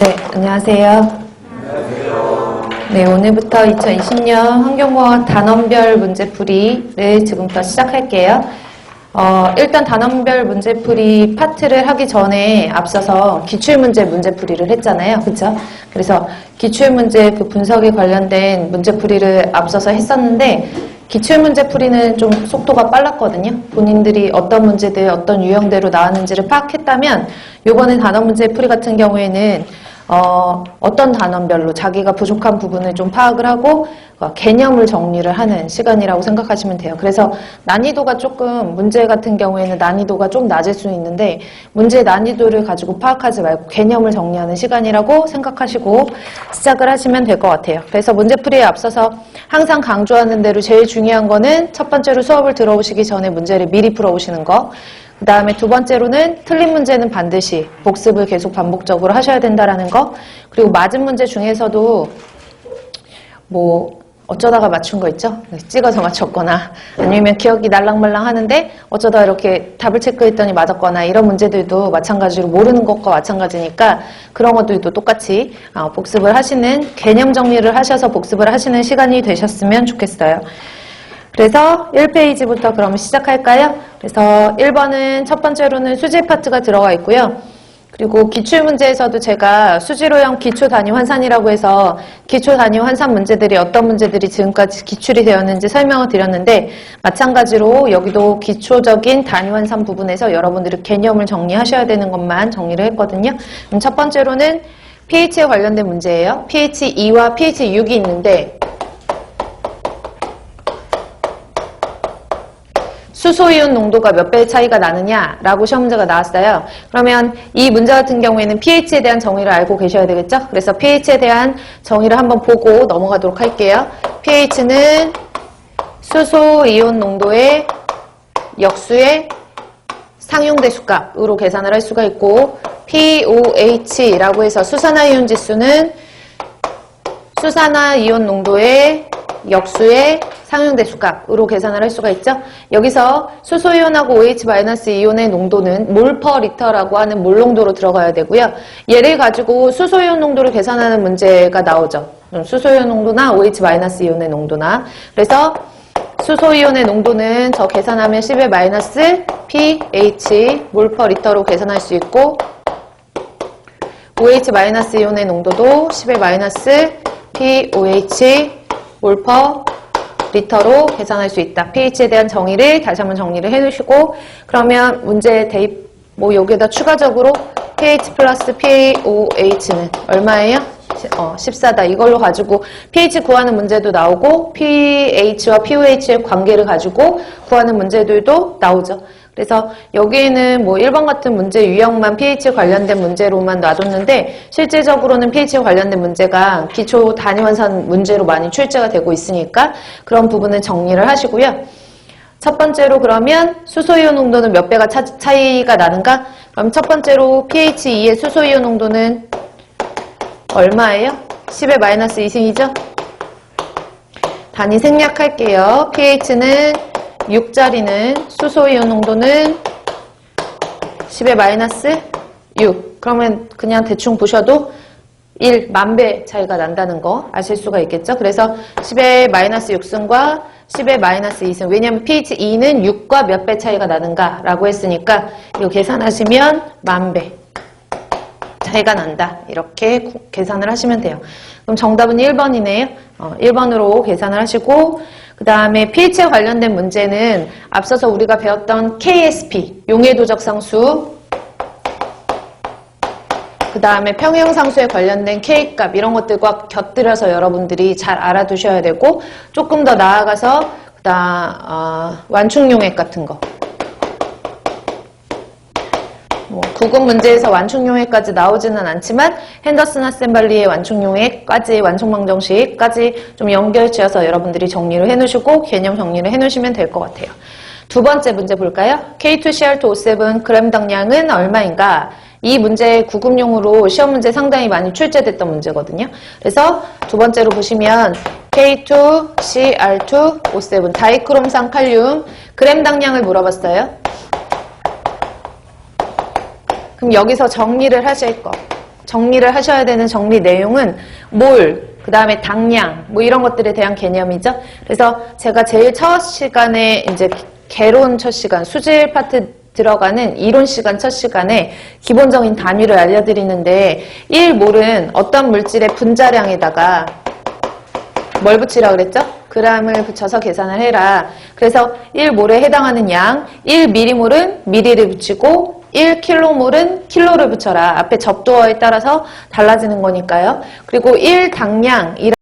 네, 안녕하세요. 네, 오늘부터 2020년 환경공학 단원별 문제풀이를 지금부터 시작할게요. 일단 단원별 문제풀이 파트를 하기 전에 앞서서 기출문제 문제풀이를 했잖아요. 그쵸? 그래서 기출문제 그 분석에 관련된 문제풀이를 앞서서 했었는데 기출문제풀이는 좀 속도가 빨랐거든요. 본인들이 어떤 문제들, 어떤 유형대로 나왔는지를 파악했다면 이번에 단원문제풀이 같은 경우에는 어떤 단원별로 자기가 부족한 부분을 좀 파악을 하고 개념을 정리를 하는 시간이라고 생각하시면 돼요. 그래서 난이도가 조금 문제 같은 경우에는 난이도가 좀 낮을 수 있는데 문제 난이도를 가지고 파악하지 말고 개념을 정리하는 시간이라고 생각하시고 시작을 하시면 될 것 같아요. 그래서 문제풀이에 앞서서 항상 강조하는 대로 제일 중요한 거는 첫 번째로 수업을 들어오시기 전에 문제를 미리 풀어오시는 거. 그 다음에 두 번째로는 틀린 문제는 반드시 복습을 계속 반복적으로 하셔야 된다라는 거. 그리고 맞은 문제 중에서도 뭐 어쩌다가 맞춘 거 있죠? 찍어서 맞췄거나 아니면 기억이 날랑말랑 하는데 어쩌다 이렇게 답을 체크했더니 맞았거나 이런 문제들도 마찬가지로 모르는 것과 마찬가지니까 그런 것들도 똑같이 복습을 하시는 개념 정리를 하셔서 복습을 하시는 시간이 되셨으면 좋겠어요. 그래서 1페이지부터 그럼 시작할까요? 그래서 1번은 첫 번째로는 수질 파트가 들어가 있고요. 그리고 기출문제에서도 제가 수질오형 기초단위 환산이라고 해서 기초단위 환산 문제들이 어떤 문제들이 지금까지 기출이 되었는지 설명을 드렸는데 마찬가지로 여기도 기초적인 단위 환산 부분에서 여러분들이 개념을 정리하셔야 되는 것만 정리를 했거든요. 그럼 첫 번째로는 pH에 관련된 문제예요. pH 2와 pH 6이 있는데 수소이온 농도가 몇 배의 차이가 나느냐라고 시험 문제가 나왔어요. 그러면 이 문제 같은 경우에는 pH에 대한 정의를 알고 계셔야 되겠죠? 그래서 pH에 대한 정의를 한번 보고 넘어가도록 할게요. pH는 수소이온 농도의 역수의 상용대수값으로 계산을 할 수가 있고 pOH라고 해서 수산화이온 지수는 수산화이온 농도의 역수의 상용대수값으로 계산을 할 수가 있죠. 여기서 수소이온하고 OH-이온의 농도는 몰 퍼 리터라고 하는 몰 농도로 들어가야 되고요. 얘를 가지고 수소이온 농도를 계산하는 문제가 나오죠. 수소이온 농도나 OH-이온의 농도나. 그래서 수소이온의 농도는 저 계산하면 10의 마이너스 pH 몰 퍼 리터로 계산할 수 있고 OH-이온의 농도도 10의 마이너스 pOH 몰 퍼 리터로 계산할 수 있다. pH에 대한 정의를 다시 한번 정리를 해놓으시고 그러면 문제 대입 뭐 여기에다 추가적으로 pH 플러스 pOH는 얼마예요? 14다. 이걸로 가지고 pH 구하는 문제도 나오고 pH와 pOH의 관계를 가지고 구하는 문제들도 나오죠. 그래서 여기에는 뭐 1번 같은 문제 유형만 pH 관련된 문제로만 놔뒀는데 실제적으로는 pH 관련된 문제가 기초 단위 환산 문제로 많이 출제가 되고 있으니까 그런 부분은 정리를 하시고요. 첫 번째로 그러면 수소이온 농도는 몇 배가 차이가 나는가? 그럼 첫 번째로 pH 2의 수소이온 농도는 얼마예요? 10의 마이너스 2승이죠? 단위 생략할게요. pH는 6짜리는 수소이온 농도는 10의 마이너스 6. 그러면 그냥 대충 보셔도 1, 10,000배 차이가 난다는 거 아실 수가 있겠죠? 그래서 10의 마이너스 6승과 10의 마이너스 2승. 왜냐하면 pH 2는 6과 몇 배 차이가 나는가 라고 했으니까 이거 계산하시면 10,000배 차이가 난다. 이렇게 계산을 하시면 돼요. 그럼 정답은 1번이네요. 1번으로 계산을 하시고 그 다음에 pH에 관련된 문제는 앞서서 우리가 배웠던 KSP, 용해도적상수 그 다음에 평형상수에 관련된 K값 이런 것들과 곁들여서 여러분들이 잘 알아두셔야 되고 조금 더 나아가서 완충용액 같은 거 뭐 구급 문제에서 완충용액까지 나오지는 않지만 핸더슨 하센발리의 완충용액까지 완충망정식까지 좀 연결지어서 여러분들이 정리를 해놓으시고 개념 정리를 해놓으시면 될 것 같아요. 두 번째 문제 볼까요? K2CR2O7 그램 당량은 얼마인가? 이 문제 구급용으로 시험 문제 상당히 많이 출제됐던 문제거든요. 그래서 두 번째로 보시면 K2CR2O7 다이크롬산 칼륨 그램 당량을 물어봤어요. 그럼 여기서 정리를 하실 거. 정리를 하셔야 되는 정리 내용은 몰, 그 다음에 당량, 뭐 이런 것들에 대한 개념이죠. 그래서 제가 제일 첫 시간에 이제 개론 첫 시간, 수질 파트 들어가는 이론 시간 첫 시간에 기본적인 단위를 알려드리는데 1몰은 어떤 물질의 분자량에다가 뭘 붙이라고 그랬죠? g을 붙여서 계산을 해라. 그래서 1몰에 해당하는 양, 1m몰은 ml를 붙이고 1km몰은 킬로를 붙여라. 앞에 접두어에 따라서 달라지는 거니까요. 그리고 1당량이라는